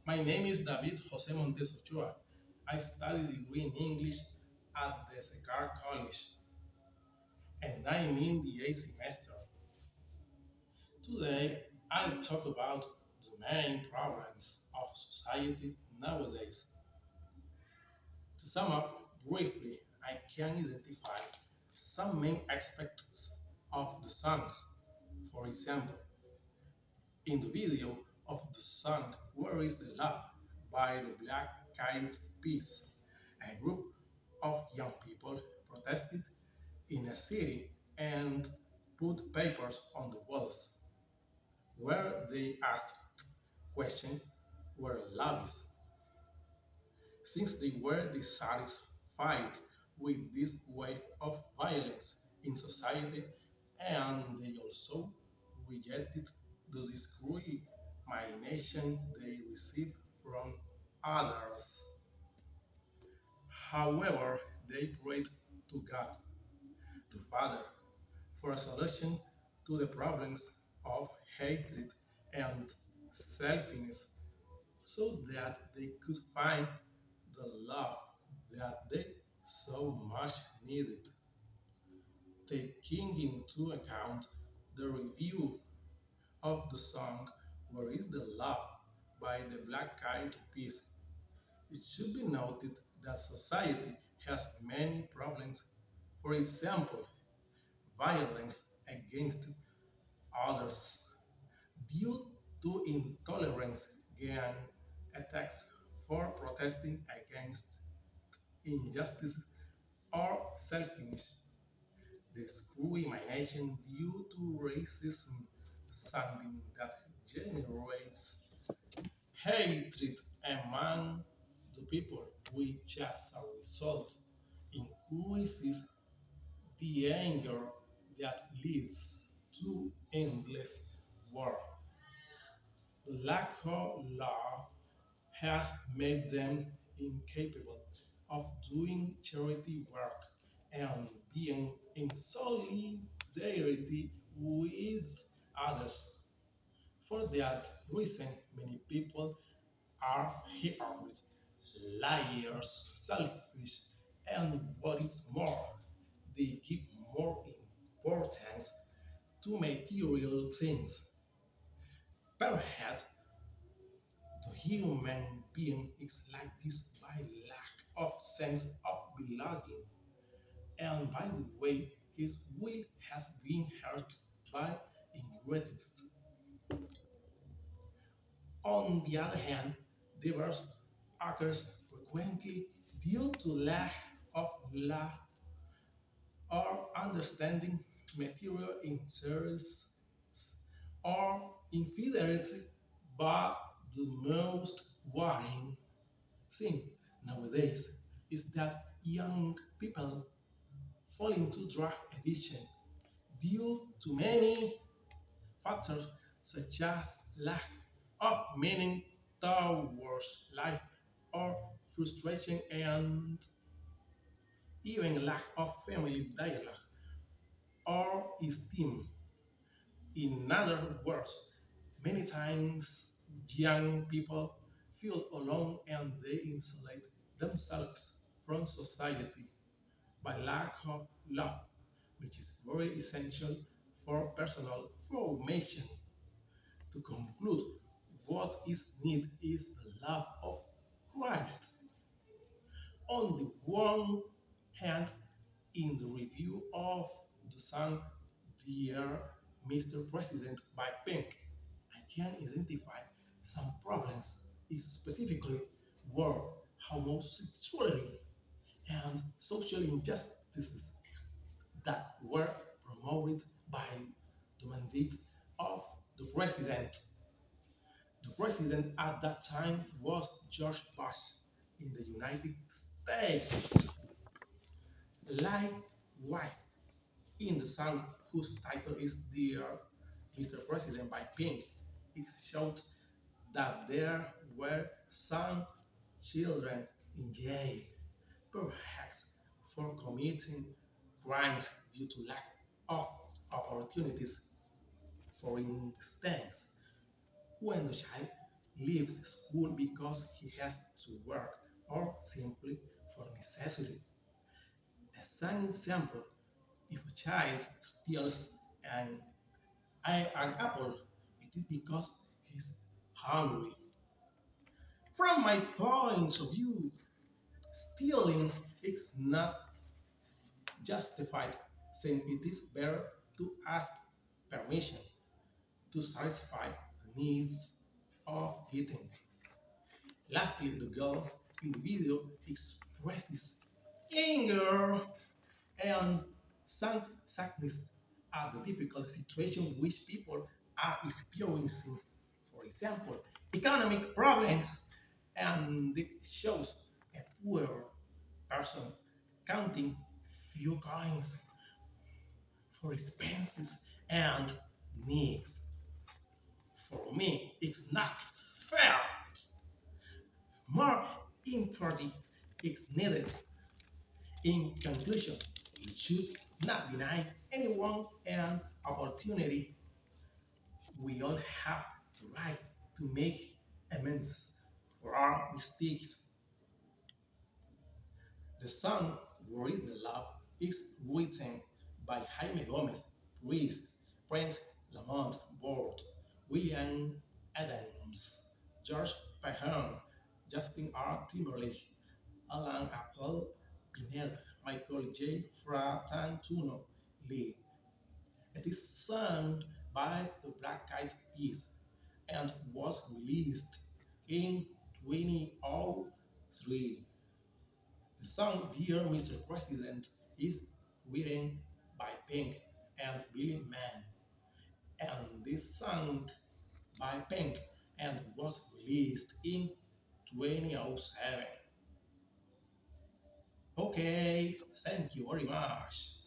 My name is David Jose Montes Ochoa. I study degree in English at the Secar College, and I'm in the eighth semester. Today, I'll talk about the main problems of society nowadays. To sum up briefly, I can identify some main aspects of the songs. For example, in the video of the song Where is the Love by the Black Eyed Peas, a group of young people protested in a city and put papers on the walls where they asked questions where love is, since they were dissatisfied with this wave of violence in society, and they also rejected the discrimination they received from others. However, they prayed to God, the Father, for a solution to the problems of hatred and selfishness so that they could find the love that they so much needed. Taking into account the review of the song Where is the Love by the Black Eyed Peas, it should be noted that society has many problems. For example, violence against others due to intolerance, gang attacks for protesting against injustice or selfishness, discrimination due to racism, something that generates hatred among the people, which as a result increases the anger that leads to endless war. The lack of love has made them incapable of doing charity work and being in solidarity with others. For that reason, many people are hypocrites, liars, selfish, and what is more, they give more importance to material things. Perhaps the human being is like this by lack of sense of belonging, and by the way, his will has been hurt by ingratitude. On the other hand, divorce occurs frequently due to lack of love or understanding, material interests, or infidelity. But the most worrying thing nowadays is that young people fall into drug addiction due to many factors such as lack of meaning towards life or frustration and even lack of family dialogue or esteem. In other words, many times young people feel alone and they isolate themselves from society by lack of love, which is very essential for personal formation. To conclude, what is needed is the love of Christ. On the one hand, in the review of the song Dear Mr. President by Pink, I can identify some problems, specifically war, homosexuality, and social injustices that were promoted by the mandate of the president. The president at that time was George Bush in the United States. Likewise, in the song whose title is Dear Mr. President by Pink, it showed that there were some children in jail, perhaps for committing crimes due to lack of opportunities. For instance, when the child leaves school because he has to work or simply for necessity. A sun example, if a child steals an, an apple, it is because he's hungry. From my point of view, stealing is not justified since it is better to ask permission to satisfy the needs of eating. Lastly, the girl in the video expresses anger and sadness at the difficult situation which people are experiencing. For example, economic problems, and it shows a poor person counting few coins for expenses and needs. For me, it's not fair. More empathy is needed. In conclusion, we should not deny anyone an opportunity. We all have the right to make amends for our mistakes. The song Where is the Love is written by Jaime Gomez, Ruiz, Prince Lamont Board, William Adams, George Pahon, Justin R. Timberlake, Alan Apple, Pineda, Michael J. Fratantuno Lee. It is sung by the Black Eyed Peas and was released in 2003. The song Dear Mr. President is written by Pink and Billy Mann, and this song by Pink and was released in 2007. Okay, thank you very much.